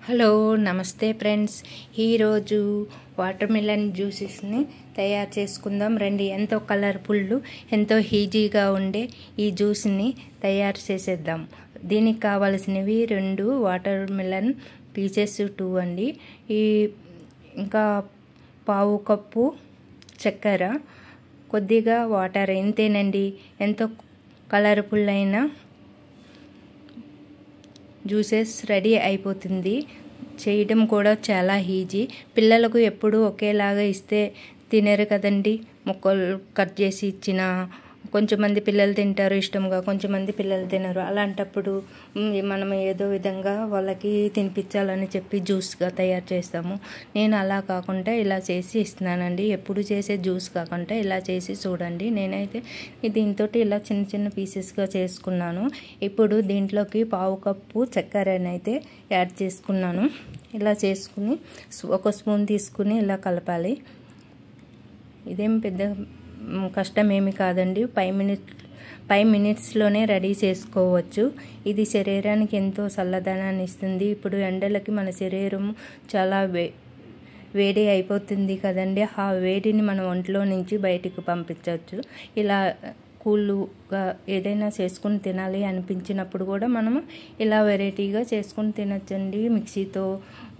Hello నమస్తే friends, ఈరోజు water melon జ్యూసెస్ని తయారు చేసుకుందాం రండి. ఎంతో కలర్ఫుల్, ఎంతో ఈజీగా ఉండే ఈ జ్యూస్ని తయారు చేసేద్దాం. దీనికి కావాల్సినవి 2 వాటర్ మిలన్ పీసెస్ 2 అండి, ఇంకా పావు కప్పు చక్కెర, కొద్దిగా వాటర్, ఇంతేనండి. ఎంతో కలర్ఫుల్ అయిన జ్యూసెస్ రెడీ అయిపోతుంది. చేయడం కూడా చాలా ఈజీ. పిల్లలకు ఎప్పుడు ఒకేలాగా ఇస్తే తినరు కదండి. ముక్కలు కట్ చేసి ఇచ్చిన కొంచెంమంది పిల్లలు తింటారు ఇష్టంగా, కొంచెంమంది పిల్లలు తినరు. అలాంటప్పుడు మనం ఏదో విధంగా వాళ్ళకి తినిపించాలని చెప్పి జ్యూస్గా తయారు చేస్తాము. నేను అలా కాకుండా ఇలా చేసి ఇస్తున్నానండి. ఎప్పుడు చేసే జ్యూస్ కాకుండా ఇలా చేసి చూడండి. నేనైతే దీంతో ఇలా చిన్న చిన్న పీసెస్గా చేసుకున్నాను. ఇప్పుడు దీంట్లోకి పావు కప్పు చక్కెరనైతే యాడ్ చేసుకున్నాను. ఇలా చేసుకుని 1 స్పూన్ తీసుకుని ఇలా కలపాలి. ఇదేం పెద్ద కష్టమేమి కాదండి. 5 మినిట్స్లోనే రెడీ చేసుకోవచ్చు. ఇది శరీరానికి ఎంతో చల్లదనాన్ని ఇస్తుంది. ఇప్పుడు ఎండలకి మన శరీరం చాలా వేడి అయిపోతుంది కదండి. ఆ వేడిని మన ఒంట్లో నుంచి బయటికి పంపించవచ్చు. ఇలా కూల్గా ఏదైనా చేసుకుని తినాలి అనిపించినప్పుడు కూడా మనము ఇలా వెరైటీగా చేసుకుని తినచ్చండి.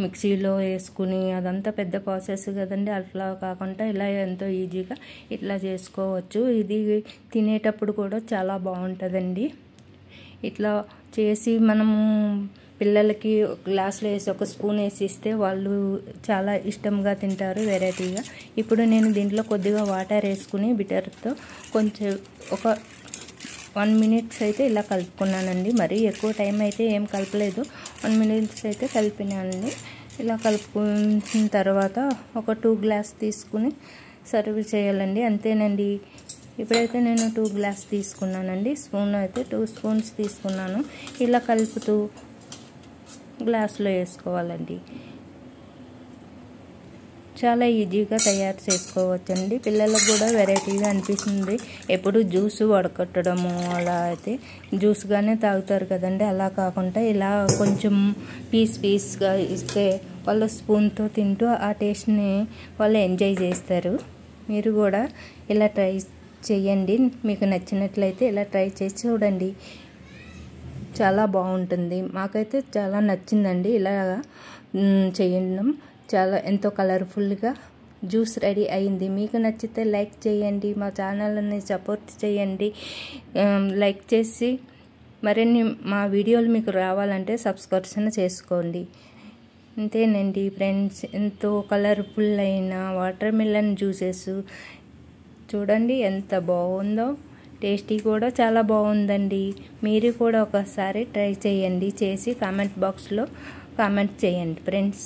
మిక్సీలో వేసుకుని అదంతా పెద్ద ప్రాసెస్ కదండి. అట్లా కాకుండా ఇలా ఎంతో ఈజీగా ఇట్లా చేసుకోవచ్చు. ఇది తినేటప్పుడు కూడా చాలా బాగుంటుందండి. ఇట్లా చేసి మనము పిల్లలకి గ్లాసులో వేసి 1 స్పూన్ వేసి ఇస్తే వాళ్ళు చాలా ఇష్టంగా తింటారు వెరైటీగా. ఇప్పుడు నేను దీంట్లో కొద్దిగా వాటర్ వేసుకుని బిటర్తో కొంచెం ఒక 1 మినిట్స్ అయితే ఇలా కలుపుకున్నానండి. మరీ ఎక్కువ టైం అయితే ఏం కలపలేదు, 1 మినిట్స్ అయితే కలిపినానండి. ఇలా కలుపుకున్న తర్వాత ఒక 2 గ్లాస్ తీసుకుని సర్వ్ చేయాలండి. అంతేనండి. ఇప్పుడైతే నేను 2 గ్లాస్ తీసుకున్నానండి. స్పూన్ అయితే 2 స్పూన్స్ తీసుకున్నాను. ఇలా కలుపుతూ గ్లాసులో వేసుకోవాలండి. చాలా ఈజీగా తయారు చేసుకోవచ్చండి. పిల్లలకు కూడా వెరైటీగా అనిపిస్తుంది. ఎప్పుడు జ్యూస్ వడకట్టడము అలా అయితే జ్యూస్గానే తాగుతారు కదండి. అలా కాకుండా ఇలా కొంచెం పీస్గా ఇస్తే వాళ్ళు స్పూన్తో తింటూ ఆ టేస్ట్ని వాళ్ళు ఎంజాయ్ చేస్తారు. మీరు కూడా ఇలా ట్రై చేయండి. మీకు నచ్చినట్లయితే ఇలా ట్రై చేసి చూడండి. చాలా బాగుంటుంది. మాకైతే చాలా నచ్చిందండి ఇలా చేయడం. చాలా ఎంతో కలర్ఫుల్గా జ్యూస్ రెడీ అయింది. మీకు నచ్చితే లైక్ చేయండి, మా ఛానల్ని సపోర్ట్ చేయండి. లైక్ చేసి మరిన్ని మా వీడియోలు మీకు రావాలంటే సబ్స్క్రిప్షన్ చేసుకోండి. అంతేనండి ఫ్రెండ్స్, ఎంతో కలర్ఫుల్ అయిన వాటర్ మిలన్ జ్యూసెస్ చూడండి ఎంత బాగుందో. టేస్టీ కూడా చాలా బాగుందండి. మీరు కూడా ఒకసారి ట్రై చేయండి. చేసి కామెంట్ బాక్స్లో కామెంట్ చేయండి ఫ్రెండ్స్.